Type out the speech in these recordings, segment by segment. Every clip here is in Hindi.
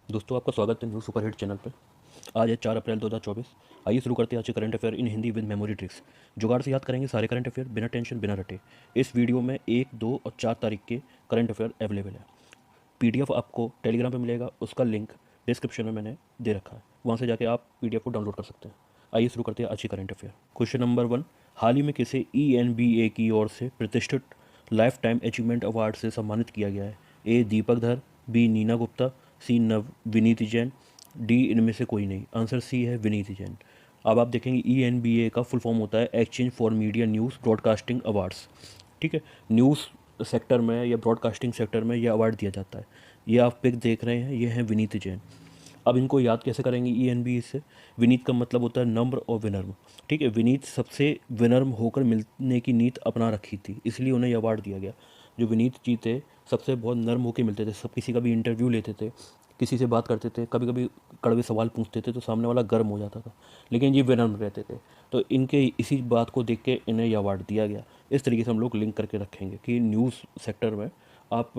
दोस्तों आपका स्वागत है न्यूज़ सुपरहिट चैनल पे। आज है 4 अप्रैल 2024। आइए शुरू करते हैं आज के current affair in Hindi with memory tricks. जुगाड़ से याद करेंगे सारे करंट अफेयर बिना टेंशन बिना रटे। इस वीडियो में 1, 2 और 4 तारीख के करंट अफेयर अवेलेबल है। पीडीएफ आपको टेलीग्राम पे मिलेगा, उसका लिंक डिस्क्रिप्शन में मैंने दे रखा है, वहाँ से जाके आप पीडीएफ को डाउनलोड कर सकते हैं। आइए शुरू करते हैं आज की करंट अफेयर। क्वेश्चन नंबर 1, हाल ही में किसे ENBA की ओर से प्रतिष्ठित लाइफ टाइम अचीवमेंट अवार्ड से सम्मानित किया गया है? ए दीपक धर, बी नीना गुप्ता, सी विनीत जैन, डी इनमें से कोई नहीं। आंसर सी है विनीत जैन। अब आप देखेंगे ENBA का फुल फॉर्म होता है exchange for media news broadcasting awards. ठीक है, न्यूज़ सेक्टर में या ब्रॉडकास्टिंग सेक्टर में यह अवार्ड दिया जाता है। ये आप पिक देख रहे हैं, ये हैं विनीत जैन। अब इनको याद कैसे करेंगे ENBA से? विनीत का मतलब होता है नम्र और विनम्र। ठीक है, विनीत सबसे विनम्र होकर मिलने की नीति अपना रखी थी, इसलिए उन्हें यह अवार्ड दिया गया। जो विनीत जी थे सबसे बहुत नर्म होकर मिलते थे, सब किसी का भी इंटरव्यू लेते थे, किसी से बात करते थे, कभी कभी कड़वे सवाल पूछते थे तो सामने वाला गर्म हो जाता था, लेकिन ये विनम्र रहते थे। तो इनके इसी बात को देख के इन्हें यह अवार्ड दिया गया। इस तरीके से हम लोग लिंक करके रखेंगे कि न्यूज़ सेक्टर में आप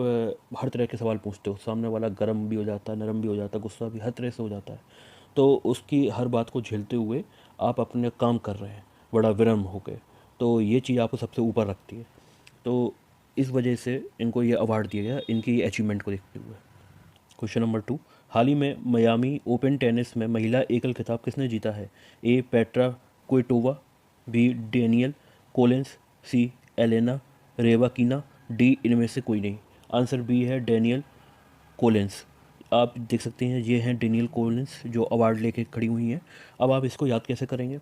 हर तरह के सवाल पूछते हो, सामने वाला गर्म भी हो जाता है, नरम भी हो जाता है, गुस्सा भी हर तरह से हो जाता है, तो उसकी हर बात को झेलते हुए आप अपने काम कर रहे हैं बड़ा विनम्र होकर, तो ये चीज़ आपको सबसे ऊपर रखती है। तो इस वजह से इनको ये अवार्ड दिया गया, इनकी अचीवमेंट को देखते हुए। क्वेश्चन नंबर 2, हाल ही में मियामी ओपन टेनिस में महिला एकल खिताब किसने जीता है? A Petra Kvitova, B Danielle Collins, C Elena Rybakina, D इनमें से कोई नहीं। आंसर बी है डेनियल कोलिंस। आप देख सकते हैं ये हैं डेनियल कोलिंस जो अवार्ड लेके खड़ी हुई हैं। अब आप इसको याद कैसे करेंगे?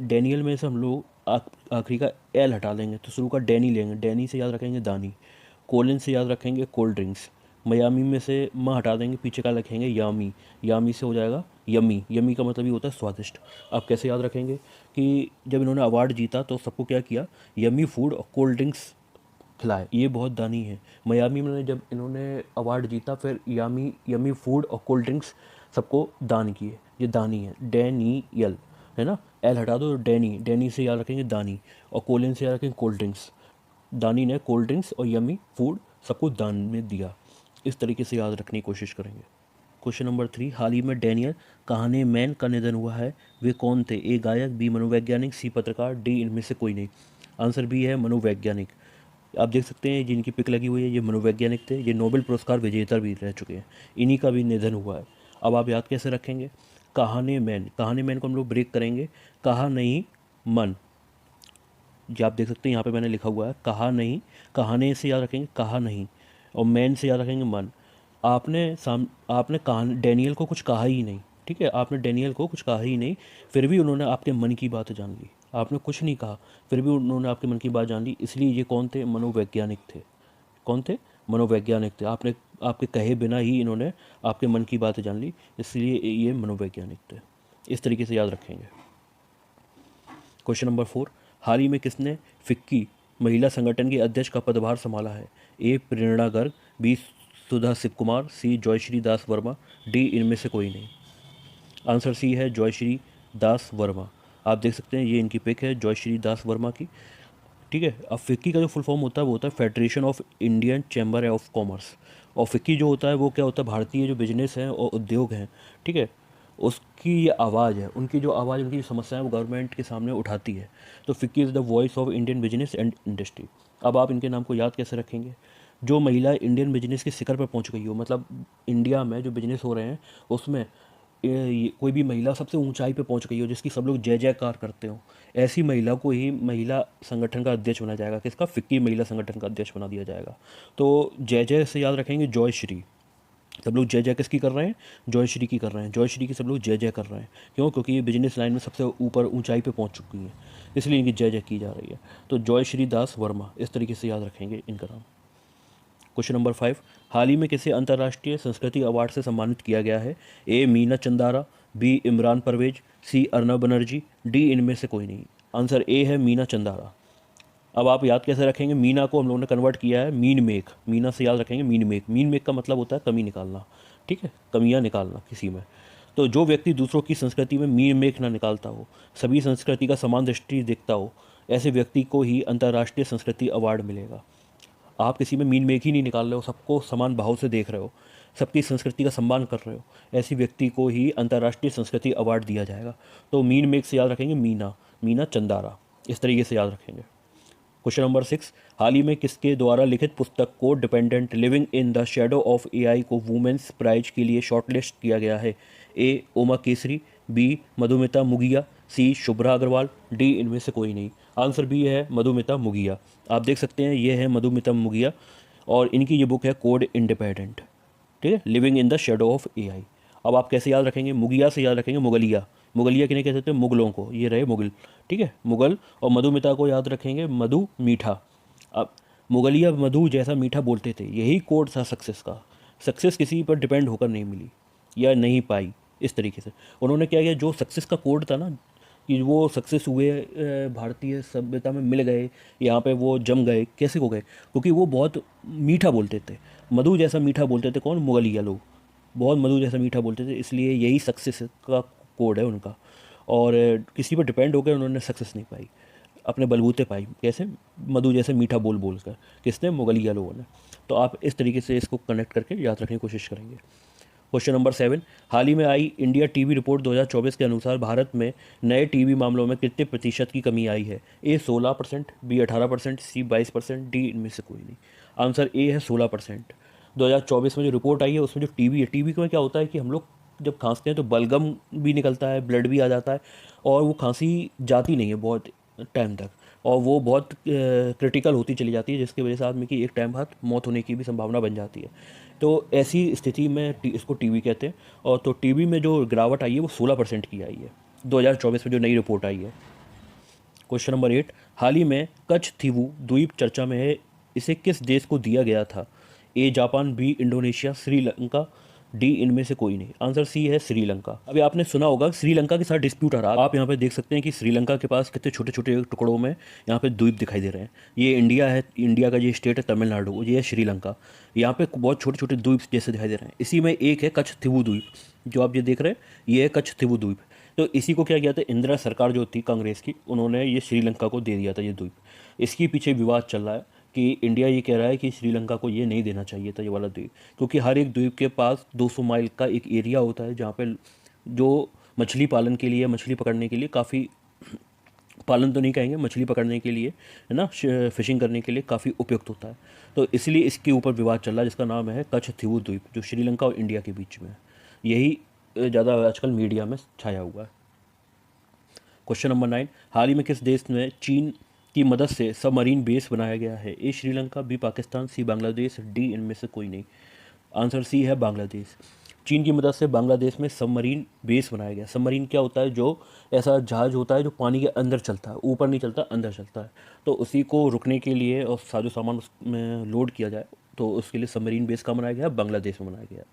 डेनियल में से हम लोग आखिरी का एल हटा देंगे तो शुरू का डैनी लेंगे, डैनी से याद रखेंगे दानी, कोलिंस से याद रखेंगे कोल्ड ड्रिंक्स, मयामी में से माँ हटा देंगे, पीछे का लिखेंगे यामी, यामी से हो जाएगा यमी, यमी का मतलब ये होता है स्वादिष्ट। आप कैसे याद रखेंगे कि जब इन्होंने अवार्ड जीता तो सबको क्या किया? यमी फूड और कोल्ड ड्रिंक्स खिलाए, ये बहुत दानी है। मियामी में जब इन्होंने अवार्ड जीता फिर यामी यमी फूड और कोल्ड ड्रिंक्स सबको दान किए, ये दानी है। डेनियल है ना, एल हटा दो, डैनी, डैनी से याद रखेंगे दानी, और कोलिन से याद रखेंगे कोल्ड ड्रिंक्स। दानी ने कोल्ड ड्रिंक्स और यमी फूड सबको दान में दिया। इस तरीके से याद रखने की कोशिश करेंगे। क्वेश्चन नंबर 3, हाल ही में डैनियल काहनेमैन का निधन हुआ है, वे कौन थे? ए गायक, बी मनोवैज्ञानिक, सी पत्रकार, डी इनमें से कोई नहीं। आंसर बी है मनोवैज्ञानिक। आप देख सकते हैं जिनकी पिक लगी हुई है ये मनोवैज्ञानिक थे, ये नोबेल पुरस्कार विजेता भी रह चुके हैं, इन्हीं का भी निधन हुआ है। अब आप याद कैसे रखेंगे? कहानी मैन को हम लोग ब्रेक करेंगे, कहा नहीं मन। ये आप देख सकते हैं यहाँ पे मैंने लिखा हुआ है कहा नहीं, कहाने से याद रखेंगे कहा नहीं, और मैन से याद रखेंगे मन। आपने कहा डैनियल को कुछ कहा ही नहीं, ठीक है, आपने डैनियल को कुछ कहा ही नहीं, फिर भी उन्होंने आपके मन की बात जान ली। आपने कुछ नहीं कहा फिर भी उन्होंने आपके मन की बात जान ली, इसलिए ये कौन थे? मनोवैज्ञानिक थे। कौन थे? मनोवैज्ञानिक थे। आपने आपके कहे बिना ही इन्होंने आपके मन की बात जान ली, इसलिए ये मनोवैज्ञानिक थे। इस तरीके से याद रखेंगे। क्वेश्चन नंबर 4, हाल ही में किसने फिक्की महिला संगठन के अध्यक्ष का पदभार संभाला है? ए प्रेरणा गर्ग, बी सुधा शिव कुमार, सी जयश्री दास वर्मा, डी इनमें से कोई नहीं। आंसर सी है जयश्री दास वर्मा। आप देख सकते हैं ये इनकी पिक है जयश्री दास वर्मा की। ठीक है, अब फिक्की का जो फुल फॉर्म होता है वो होता है federation of Indian chamber of commerce. और फिक्की जो होता है वो क्या होता है? भारतीय जो बिजनेस हैं और उद्योग हैं, ठीक है, उसकी ये आवाज़ है, उनकी जो आवाज़, उनकी जो समस्याएं वो गवर्नमेंट के सामने उठाती है। तो FICCI is the voice of Indian business and industry. अब आप इनके नाम को याद कैसे रखेंगे? जो महिला इंडियन बिजनेस के शिखर पर पहुंच गई हो, मतलब इंडिया में जो बिजनेस हो रहे हैं उसमें कोई भी महिला सबसे ऊंचाई पे पहुंच गई हो, जिसकी सब लोग जय जयकार करते हो, ऐसी महिला को ही महिला संगठन का अध्यक्ष बना जाएगा। किसका? फिक्की महिला संगठन का अध्यक्ष बना दिया जाएगा। तो जय जय से याद रखेंगे जय श्री। सब लोग जय जय किसकी कर रहे हैं? जय श्री की कर रहे हैं, जय श्री की सब लोग जय जय कर रहे हैं। क्यों? क्योंकि ये बिजनेस लाइन में सबसे ऊपर ऊंचाई पे पहुंच चुकी हैं, इसलिए इनकी जय जय की जा रही है। तो जय श्री दास वर्मा, इस तरीके से याद रखेंगे इनका नाम। क्वेश्चन नंबर 5, हाल ही में किसे अंतर्राष्ट्रीय संस्कृति अवार्ड से सम्मानित किया गया है? ए मीना चंदारा, बी इमरान परवेज, सी अर्नब बनर्जी, डी इनमें से कोई नहीं। आंसर ए है मीना चंदारा। अब आप याद कैसे रखेंगे? मीना को हम लोगों ने कन्वर्ट किया है मीन मेक, मीना से याद रखेंगे मीन मेक। मीन मेक का मतलब होता है कमी निकालना, ठीक है, कमियां निकालना किसी में। तो जो व्यक्ति दूसरों की संस्कृति में मीन मेक ना निकालता हो, सभी संस्कृति का समान दृष्टि देखता हो, ऐसे व्यक्ति को ही अंतर्राष्ट्रीय संस्कृति अवार्ड मिलेगा। आप किसी में मीन मेक ही नहीं निकाल रहे हो, सबको समान भाव से देख रहे हो, सबकी संस्कृति का सम्मान कर रहे हो, ऐसी व्यक्ति को ही अंतर्राष्ट्रीय संस्कृति अवार्ड दिया जाएगा। तो मीन मेक से याद रखेंगे मीना, मीना चंदारा, इस तरीके से याद रखेंगे। क्वेश्चन नंबर 6, हाल ही में किसके द्वारा लिखित पुस्तक code dependent living in the shadow of AI को वुमेन्स प्राइज के लिए शॉर्टलिस्ट किया गया है? ए ओमा केसरी, बी मधुमिता मुगिया, सी शुभ्रा अग्रवाल, डी इनमें से कोई नहीं। आंसर बी है मधुमिता मुगिया। आप देख सकते हैं ये है मधुमिता मुगिया और इनकी ये बुक है कोड इंडिपेंडेंट, ठीक है, living in the shadow of AI. अब आप कैसे याद रखेंगे? मुगिया से याद रखेंगे मुगलिया, मुगलिया किन्हें कहते हैं? मुगलों को, ये रहे मुगल, ठीक है, मुगल। और मधुमिता को याद रखेंगे मधु मीठा। अब मुगलिया मधु जैसा मीठा बोलते थे, यही कोड था सक्सेस का। सक्सेस किसी पर डिपेंड होकर नहीं मिली या नहीं पाई, इस तरीके से उन्होंने क्या किया, जो सक्सेस का कोड था ना, कि वो सक्सेस हुए, भारतीय सभ्यता में मिल गए, यहाँ पे वो जम गए, कैसे हो गए? क्योंकि वो बहुत मीठा बोलते थे, मधु जैसा मीठा बोलते थे। कौन? मुगलिया लोग बहुत मधु जैसा मीठा बोलते थे, इसलिए यही सक्सेस का कोड है उनका। और किसी पर डिपेंड होकर उन्होंने सक्सेस नहीं पाई, अपने बलबूते पाई। कैसे? मधु जैसे मीठा बोल बोल कर। किसने? मुगलिया लोगों ने। तो आप इस तरीके से इसको कनेक्ट करके याद रखने की कोशिश करेंगे। क्वेश्चन नंबर 7, हाल ही में आई इंडिया टीवी रिपोर्ट 2024 के अनुसार भारत में नए टीवी मामलों में कितने प्रतिशत की कमी आई है? ए 16%, बी 18%, सी 22%, डी इनमें से कोई नहीं। आंसर ए है 16%। 2024 में जो रिपोर्ट आई है उसमें जो टीवी है, टीवी में क्या होता है कि हम लोग जब खांसते हैं तो बलगम भी निकलता है, ब्लड भी आ जाता है, और वो खांसी जाती नहीं है बहुत टाइम तक, और वो बहुत क्रिटिकल होती चली जाती है, जिसकी वजह से आदमी की एक टाइम बाद मौत होने की भी संभावना बन जाती है। तो ऐसी स्थिति में इसको टीवी कहते हैं। और तो टीवी में जो गिरावट आई है वो 16% की आई है 2024 में जो नई रिपोर्ट आई है। क्वेश्चन नंबर 8, हाल ही में कच्छ थीवू द्वीप चर्चा में है, इसे किस देश को दिया गया था? A Japan, B Indonesia, Sri Lanka, D इनमें से कोई नहीं। आंसर सी है श्रीलंका। अभी आपने सुना होगा श्रीलंका के साथ डिस्प्यूट आ रहा है। आप यहाँ पे देख सकते हैं कि श्रीलंका के पास कितने छोटे छोटे टुकड़ों में यहाँ पे द्वीप दिखाई दे रहे हैं। ये इंडिया है, इंडिया का ये स्टेट है तमिलनाडु, ये है श्रीलंका। यहाँ पे बहुत छोटे छोटे द्वीप जैसे दिखाई दे रहे हैं। इसी में एक है कच्छ थीवू द्वीप, जो आप ये देख रहे हैं, ये है कच्छ थीवू द्वीप। तो इसी को क्या किया था, इंदिरा सरकार जो थी कांग्रेस की, उन्होंने ये श्रीलंका को दे दिया था ये द्वीप। इसके पीछे विवाद चल रहा है कि इंडिया ये कह रहा है कि श्रीलंका को ये नहीं देना चाहिए था ये वाला द्वीप, क्योंकि हर एक द्वीप के पास 200 माइल का एक एरिया होता है जहाँ पे जो मछली पालन के लिए, मछली पकड़ने के लिए, काफ़ी पालन तो नहीं कहेंगे, मछली पकड़ने के लिए, है ना, फिशिंग करने के लिए काफ़ी उपयुक्त होता है। तो इसलिए इसके ऊपर विवाद चल रहा है, जिसका नाम है कच्छ थीवू द्वीप, जो श्रीलंका और इंडिया के बीच में है। यही ज़्यादा आजकल मीडिया में छाया हुआ है। क्वेश्चन नंबर 9, हाल ही में किस देश में चीन की मदद से सबमरीन बेस बनाया गया है? ए श्रीलंका, बी पाकिस्तान, सी बांग्लादेश, डी इनमें से कोई नहीं। आंसर सी है बांग्लादेश। चीन की मदद से बांग्लादेश में सबमरीन बेस बनाया गया। सबमरीन क्या होता है? जो ऐसा जहाज होता है जो पानी के अंदर चलता है, ऊपर नहीं चलता, अंदर चलता है। तो उसी को रुकने के लिए और साजो सामान उसमें लोड किया जाए, तो उसके लिए सबमरीन बेस का बनाया गया, बांग्लादेश में बनाया गया।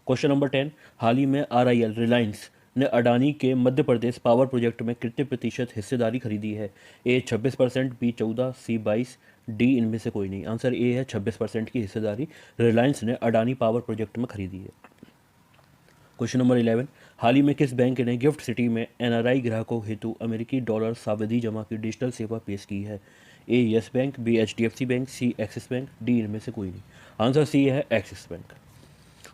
क्वेश्चन नंबर 10, हाल ही में आरआईएल रिलायंस ने अडानी के मध्य प्रदेश पावर प्रोजेक्ट में कितने प्रतिशत हिस्सेदारी खरीदी है? ए 26%, बी 14%, सी 22%, डी इनमें से कोई नहीं। आंसर ए है 26% की हिस्सेदारी रिलायंस ने अडानी पावर प्रोजेक्ट में खरीदी है। क्वेश्चन नंबर 11, हाल ही में किस बैंक ने गिफ्ट सिटी में एनआरआई ग्राहकों हेतु अमेरिकी डॉलर सावधि जमा की डिजिटल सेवा पेश की है? A Yes Bank, B HDFC Bank, C Axis Bank, D इनमें से कोई नहीं। आंसर सी है एक्सिस बैंक।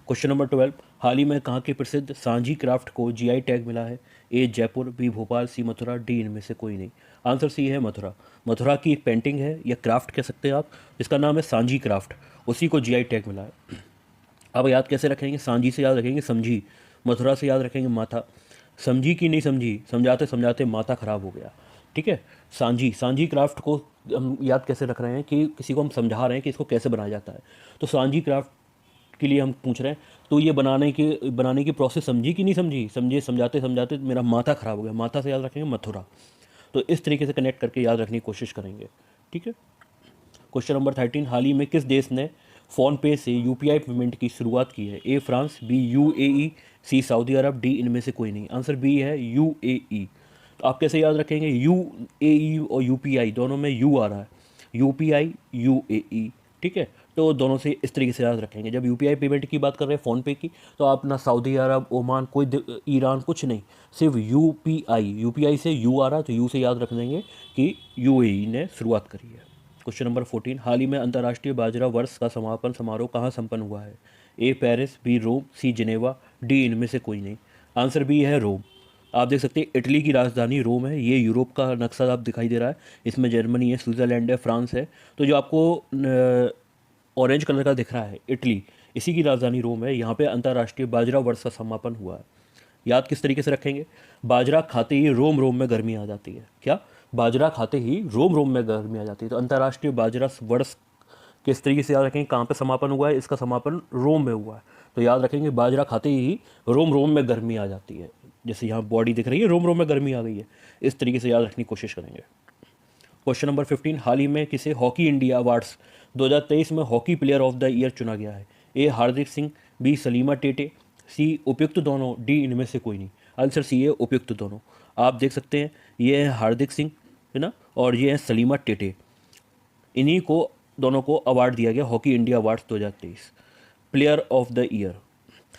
क्वेश्चन नंबर 12, हाल ही में कहाँ के प्रसिद्ध सांझी क्राफ्ट को जीआई टैग मिला है? ए जयपुर, बी भोपाल, सी मथुरा, डी इनमें से कोई नहीं। आंसर सी है मथुरा। मथुरा की एक पेंटिंग है या क्राफ्ट कह सकते हैं आप, जिसका नाम है सांझी क्राफ्ट, उसी को जीआई टैग मिला है। अब याद कैसे रखेंगे? सांझी से याद रखेंगे समझी, मथुरा से याद रखेंगे माथा। समझी की नहीं समझी, समझाते समझाते माथा खराब हो गया, ठीक है। सांझी, सांझी क्राफ्ट को हम याद कैसे रख रहे हैं कि किसी को हम समझा रहे हैं कि इसको कैसे बनाया जाता है, तो सांझी क्राफ्ट के लिए हम पूछ रहे हैं। तो ये बनाने की प्रोसेस समझी कि नहीं समझी, समझाते समझाते मेरा माथा ख़राब हो गया, माथा से याद रखेंगे मथुरा। तो इस तरीके से कनेक्ट करके याद रखने की कोशिश करेंगे, ठीक है। क्वेश्चन नंबर 13, हाल ही में किस देश ने फ़ोनपे से यूपीआई पेमेंट की शुरुआत की है? A France, B UAE, C Saudi Arabia, D इनमें से कोई नहीं। आंसर बी है यूएई। तो आप कैसे याद रखेंगे? यूएई और यूपीआई दोनों में यू आ रहा है, यूपीआई यूएई, ठीक है। तो दोनों से इस तरीके से याद रखेंगे। जब यूपीआई पेमेंट की बात कर रहे हैं फ़ोनपे की, तो आप ना सऊदी अरब, ओमान, ईरान कुछ नहीं, सिर्फ यूपीआई से यू आ रहा है, तो यू से याद रख देंगे कि यूएई ने शुरुआत करी है। क्वेश्चन नंबर 14, हाल ही में अंतर्राष्ट्रीय बाजरा वर्ष का समापन समारोह कहाँ संपन्न हुआ है? A Paris, B Rome, C Geneva, D इनमें से कोई नहीं। आंसर बी है रोम। आप देख सकते हैं इटली की राजधानी रोम है। ये यूरोप का नक्शा आप दिखाई दे रहा है, इसमें जर्मनी है, स्विट्ज़रलैंड है, फ्रांस है। तो जो आपको ऑरेंज कलर का दिख रहा है इटली, इसी की राजधानी रोम है। यहाँ पे अंतर्राष्ट्रीय बाजरा वर्ष का समापन हुआ है। याद किस तरीके से रखेंगे? बाजरा खाते ही रोम रोम में गर्मी आ जाती है। क्या? बाजरा खाते ही रोम रोम में गर्मी आ जाती है। तो अंतर्राष्ट्रीय बाजरा वर्ष किस तरीके से याद रखेंगे? कहाँ पे समापन हुआ है? इसका समापन रोम में हुआ है। तो याद रखेंगे बाजरा खाते ही रोम रोम में गर्मी आ जाती है। जैसे यहाँ बॉडी दिख रही है, रोम रोम में गर्मी आ गई है। इस तरीके से याद रखने की कोशिश करेंगे। क्वेश्चन नंबर 15, हाल ही में किसे हॉकी इंडिया अवार्ड्स 2023 में hockey player of the year चुना गया है? ए हार्दिक सिंह, बी सलीमा टेटे, सी उपयुक्त दोनों, डी इनमें से कोई नहीं। आंसर सी है उपयुक्त दोनों। आप देख सकते हैं ये है हार्दिक सिंह, है ना, और ये है सलीमा टेटे। इन्हीं को दोनों को अवार्ड दिया गया hockey India awards 2023 player of the year.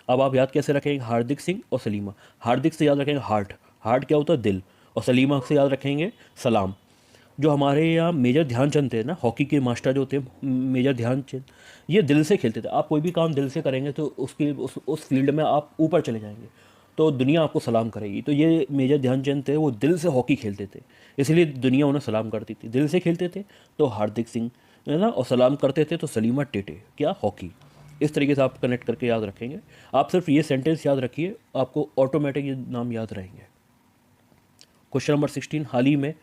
अब आप याद कैसे रखेंगे? हार्दिक सिंह और सलीमा। हार्दिक से याद रखेंगे हार्ट, हार्ट क्या होता है? दिल। और सलीमा से याद रखेंगे सलाम। जो हमारे यहाँ मेजर ध्यानचंद थे ना, हॉकी के मास्टर जो होते हैं मेजर ध्यानचंद, ये दिल से खेलते थे। आप कोई भी काम दिल से करेंगे तो उसकी उस फील्ड में आप ऊपर चले जाएंगे, तो दुनिया आपको सलाम करेगी। तो ये मेजर ध्यानचंद थे, वो दिल से हॉकी खेलते थे, इसलिए दुनिया उन्हें सलाम करती थी। दिल से खेलते थे तो हार्दिक सिंह, है ना, और सलाम करते थे तो सलीमा टेटे, क्या? हॉकी। इस तरीके से आप कनेक्ट करके याद रखेंगे। आप सिर्फ ये सेंटेंस याद रखिए, आपको ऑटोमेटिक ये नाम याद रहेंगे। क्वेश्चन नंबर 16, हाल ही में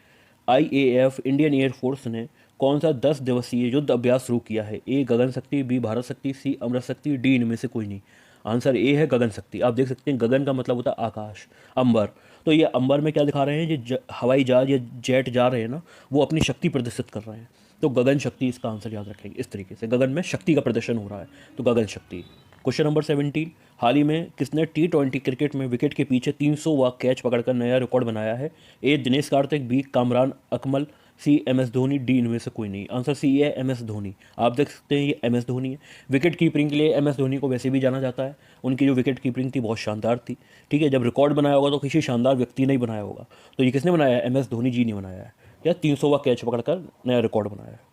IAF इंडियन एयरफोर्स ने कौन सा 10 दिवसीय युद्ध अभ्यास शुरू किया है? ए गगन शक्ति, बी भारत शक्ति, सी अमृत शक्ति, डी इनमें से कोई नहीं। आंसर ए है गगन शक्ति। आप देख सकते हैं गगन का मतलब होता है आकाश, अंबर। तो ये अंबर में क्या दिखा रहे हैं? जो हवाई जहाज या जेट जा रहे हैं ना, वो अपनी शक्ति प्रदर्शित कर रहे हैं। तो गगन शक्ति इसका आंसर याद रखेंगे। इस तरीके से गगन में शक्ति का प्रदर्शन हो रहा है, तो गगन शक्ति। क्वेश्चन नंबर 17, हाल ही में किसने T20 क्रिकेट में विकेट के पीछे 300वां कैच पकड़कर नया रिकॉर्ड बनाया है? ए दिनेश कार्तिक, बी कामरान अकमल, सी MS धोनी, डी इनमें से कोई नहीं। आंसर सी है MS धोनी। आप देख सकते हैं ये MS धोनी है। विकेट कीपिंग के लिए MS धोनी को वैसे भी जाना जाता है। उनकी जो विकेट कीपिंग थी बहुत शानदार थी। ठीक है, जब रिकॉर्ड बनाया होगा तो किसी शानदार व्यक्ति ने ही बनाया होगा। तो ये किसने बनाया है? MS धोनी जी ने बनाया है। क्या? 300वां कैच पकड़कर नया रिकॉर्ड बनाया है।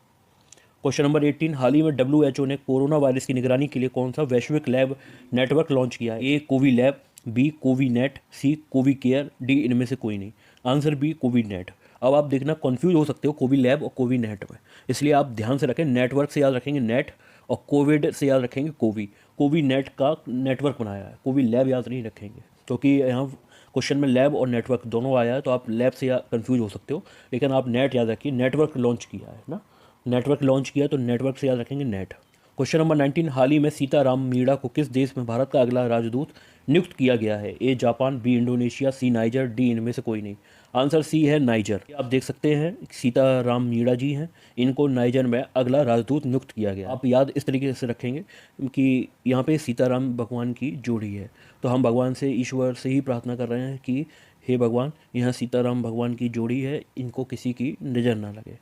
क्वेश्चन नंबर 18, हाल ही में WHO ने कोरोना वायरस की निगरानी के लिए कौन सा वैश्विक लैब नेटवर्क लॉन्च किया है? ए कोवी लैब, बी कोवी नेट, सी कोवी केयर, डी इनमें से कोई नहीं। आंसर बी कोवी नेट। अब आप देखना कंफ्यूज हो सकते हो कोवी लैब और कोवी नेट में, इसलिए आप ध्यान से रखें। नेटवर्क से याद रखेंगे नेट, और कोविड से याद रखेंगे कोवी। कोवी नेट का नेटवर्क बनाया है, कोवी लैब याद नहीं रखेंगे, क्योंकि यहाँ क्वेश्चन में लैब और नेटवर्क दोनों आया है, तो आप लैब से कंफ्यूज हो सकते हो। लेकिन आप नेट याद रखिए, नेटवर्क लॉन्च किया है ना, नेटवर्क लॉन्च किया, तो नेटवर्क से याद रखेंगे नेट। क्वेश्चन नंबर 19, हाल ही में सीताराम मीणा को किस देश में भारत का अगला राजदूत नियुक्त किया गया है? A Japan, B Indonesia, C Niger, D इनमें से कोई नहीं। आंसर सी है नाइजर। आप देख सकते हैं सीताराम मीणा जी हैं, इनको नाइजर में अगला राजदूत नियुक्त किया गया। आप याद इस तरीके से रखेंगे कि यहाँ पे सीताराम भगवान की जोड़ी है, तो हम भगवान से, ईश्वर से ही प्रार्थना कर रहे हैं कि हे भगवान, यहाँ सीताराम भगवान की जोड़ी है, इनको किसी की नज़र ना लगे।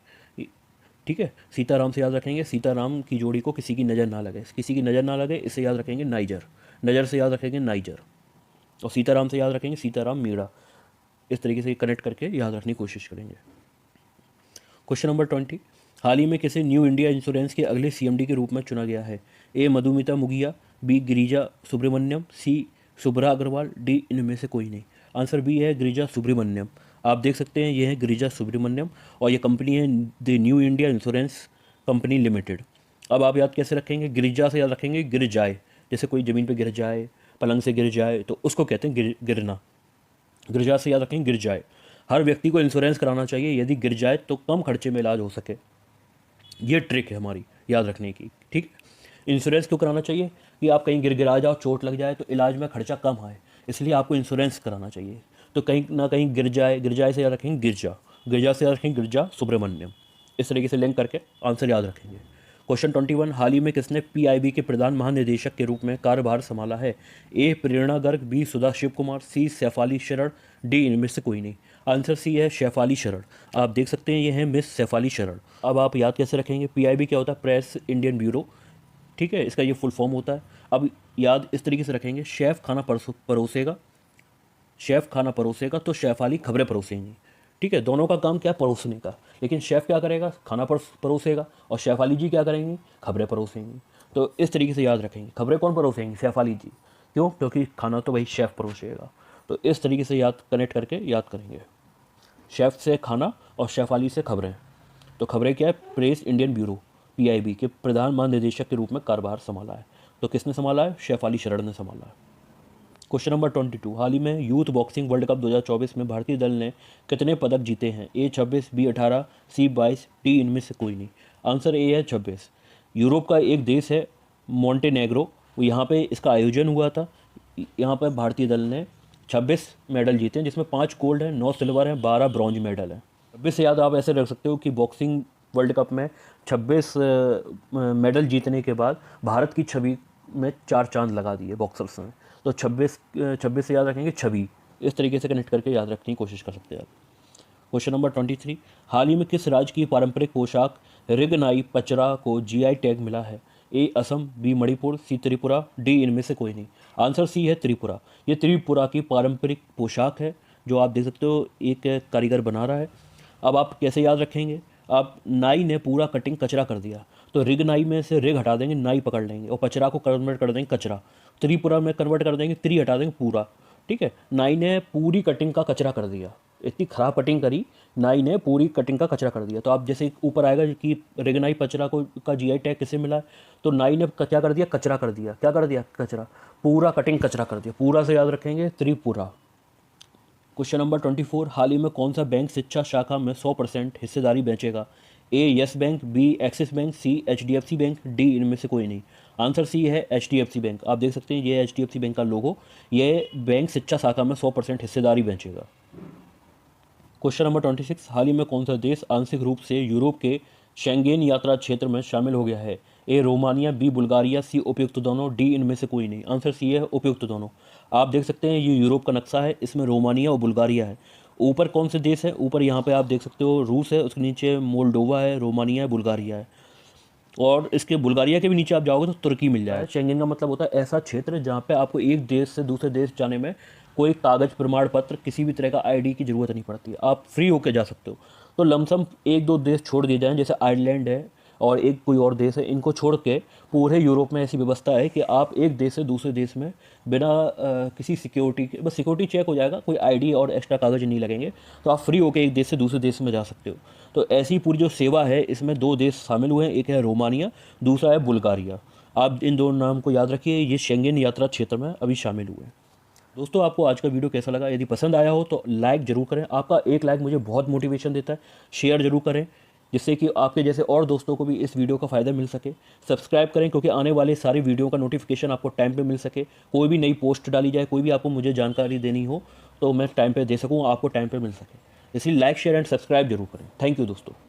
ठीक है, सीताराम से याद रखेंगे, सीताराम की जोड़ी को किसी की नज़र ना लगे, किसी की नज़र ना लगे, इसे याद रखेंगे नाइजर। नज़र से याद रखेंगे नाइजर, और सीताराम से याद रखेंगे सीताराम मीणा। इस तरीके से कनेक्ट करके याद रखने की कोशिश करेंगे। क्वेश्चन नंबर 20, हाल ही में किसे न्यू इंडिया इंश्योरेंस के अगले CMD के रूप में चुना गया है? ए मधुमिता मुखिया, बी गिरिजा सुब्रमण्यम, सी शुभ्रा अग्रवाल, डी इनमें से कोई नहीं। आंसर बी है गिरिजा सुब्रमण्यम। आप देख सकते हैं ये है गिरिजा सुब्रमण्यम, और ये कंपनी है the new India insurance company limited. अब आप याद कैसे रखेंगे? गिरिजा से याद रखेंगे गिर जाए, जैसे कोई ज़मीन पे गिर जाए, पलंग से गिर जाए, तो उसको कहते हैं गिरना। गिरजा से याद रखेंगे गिर जाए। हर व्यक्ति को इंश्योरेंस कराना चाहिए, यदि गिर जाए तो कम खर्चे में इलाज हो सके। ये ट्रिक है हमारी याद रखने की। ठीक, इंश्योरेंस क्यों कराना चाहिए? कि आप कहीं गिरा जाओ, चोट लग जाए, तो इलाज में खर्चा कम आए, इसलिए आपको इंश्योरेंस कराना चाहिए। तो कहीं ना कहीं गिर जाए से याद रखेंगे गिरजा, गिरजा से याद रखेंगे गिरजा सुब्रमण्यम। इस तरीके से लिंक करके आंसर याद रखेंगे। क्वेश्चन 21, हाल ही में किसने PIB के प्रधान महानिदेशक के रूप में कार्यभार संभाला है? ए प्रेरणा गर्ग, बी सुधा शिव कुमार, सी सैफाली शरण, डी इनमें से कोई नहीं। आंसर सी है शैफाली शरण। आप देख सकते हैं ये है मिस सैफाली शरण। अब आप याद कैसे रखेंगे? PIB क्या होता है? Press Indian bureau. ठीक है, इसका ये फुल फॉर्म होता है। अब याद इस तरीके से रखेंगे, शेफ़ खाना परोसेगा, शेफ़ खाना परोसेगा तो शेफ़ाली खबरें परोसेंगी। ठीक है, दोनों का काम क्या है? परोसने का। लेकिन शेफ़ क्या करेगा? खाना परोसेगा, और शेफ़ाली जी क्या करेंगी? खबरें परोसेंगी। तो इस तरीके से याद रखेंगे। खबरें कौन परोसेंगे? शेफ़ अली जी। क्यों? क्योंकि खाना तो वही शेफ़ परोसेगा। तो इस तरीके से याद कनेक्ट करके याद करेंगे। शेफ़ से खाना और शेफ़ अली से खबरें। तो खबरें क्या है? प्रेस इंडियन ब्यूरो PIB के प्रधान महानिदेशक के रूप में कार्यभार संभाला है। तो किसने संभाला है? शेफ़ अली शरण ने संभाला है। क्वेश्चन नंबर 22, हाल ही में यूथ बॉक्सिंग वर्ल्ड कप 2024 में भारतीय दल ने कितने पदक जीते हैं? A26, B18, C22, D इनमें से कोई नहीं। आंसर ए है 26। यूरोप का एक देश है मोंटेनेग्रो, यहाँ पे इसका आयोजन हुआ था। यहाँ पर भारतीय दल ने 26 मेडल जीते हैं, जिसमें 5 गोल्ड हैं, 9 सिल्वर हैं, 12 ब्रॉन्ज मेडल हैं। 26 से याद आप ऐसे रख सकते हो कि बॉक्सिंग वर्ल्ड कप में 26 मेडल जीतने के बाद भारत की छवि में 4 चांद लगा दिए बॉक्सर्स ने। तो 26 से याद रखेंगे छवि। इस तरीके से कनेक्ट करके याद रखने की कोशिश कर सकते हैं आप। क्वेश्चन नंबर 23, हाल ही में किस राज्य की पारंपरिक पोशाक रिगनाई पचरा को GI टैग मिला है? A Assam, B Manipur, C Tripura, D इनमें से कोई नहीं। आंसर C है त्रिपुरा। ये त्रिपुरा की पारंपरिक पोशाक है, जो आप देख सकते हो एक कारीगर बना रहा है। अब आप कैसे याद रखेंगे? आप नाई ने पूरा कटिंग कचरा कर दिया, तो रिग नाई में से रिग हटा देंगे, नाई पकड़ लेंगे और पचरा को कन्वर्ट कर देंगे कचरा। त्रिपुरा में कन्वर्ट कर देंगे, त्रि हटा देंगे पूरा। ठीक है, नाई ने पूरी कटिंग का कचरा कर दिया, इतनी खराब कटिंग करी, नाई ने पूरी कटिंग का कचरा कर दिया। तो आप जैसे ऊपर आएगा कि रिगनाई पचरा को का GI टैग किसे मिला है, तो नाई ने क्या कर दिया? कचरा कर दिया। क्या कर दिया? कचरा, पूरा कटिंग कचरा कर दिया। पूरा से याद रखेंगे त्रिपुरा। क्वेश्चन नंबर 24, हाल ही में कौन सा बैंक शिक्षा शाखा में 100% हिस्सेदारी बेचेगा? A yes bank, B axis bank, C HDFC bank, D इनमें से कोई नहीं। आंसर C है HDFC बैंक। आप देख सकते हैं ये HDFC बैंक का लोगो। ये बैंक शिक्षा शाखा में 100% हिस्सेदारी बेचेगा। क्वेश्चन नंबर 26, हाल ही में कौन सा देश आंशिक रूप से यूरोप के शेंगेन यात्रा क्षेत्र में शामिल हो गया है? A Romania, B Bulgaria, C उपयुक्त दोनों, D इनमें से कोई नहीं। आंसर C है उपयुक्त दोनों। आप देख सकते हैं ये यूरोप का नक्शा है, इसमें रोमानिया और बुल्गारिया है। ऊपर कौन से देश है? ऊपर यहाँ पे आप देख सकते हो रूस है, उसके नीचे मोल्डोवा है, रोमानिया है, बुल्गारिया है, और इसके बुल्गारिया के भी नीचे आप जाओगे तो तुर्की मिल जाए। शेंगेन का मतलब होता है ऐसा क्षेत्र जहाँ पे आपको एक देश से दूसरे देश जाने में कोई कागज प्रमाण पत्र, किसी भी तरह का ID की ज़रूरत नहीं पड़ती है, आप फ्री होके जा सकते हो। तो लमसम 1-2 देश छोड़ दिए जाएँ, जैसे आयरलैंड है और एक कोई और देश है, इनको छोड़ के पूरे यूरोप में ऐसी व्यवस्था है कि आप एक देश से दूसरे देश में बिना किसी सिक्योरिटी के, बस सिक्योरिटी चेक हो जाएगा, कोई ID और एक्स्ट्रा कागज नहीं लगेंगे, तो आप फ्री होकर एक देश से दूसरे देश में जा सकते हो। तो ऐसी पूरी जो सेवा है, इसमें 2 देश शामिल हुए हैं, एक है रोमानिया, दूसरा है बुल्गारिया। आप इन दोनों नाम को याद रखिए, ये शेंगेन यात्रा क्षेत्र में अभी शामिल हुए हैं। दोस्तों, आपको आज का वीडियो कैसा लगा? यदि पसंद आया हो तो लाइक ज़रूर करें, आपका एक लाइक मुझे बहुत मोटिवेशन देता है। शेयर ज़रूर करें, जिससे कि आपके जैसे और दोस्तों को भी इस वीडियो का फ़ायदा मिल सके। सब्सक्राइब करें, क्योंकि आने वाले सारी वीडियो का नोटिफिकेशन आपको टाइम पे मिल सके। कोई भी नई पोस्ट डाली जाए, कोई भी आपको मुझे जानकारी देनी हो, तो मैं टाइम पे दे सकूँ, आपको टाइम पे मिल सके। इसलिए लाइक, शेयर एंड सब्सक्राइब जरूर करें। थैंक यू दोस्तों।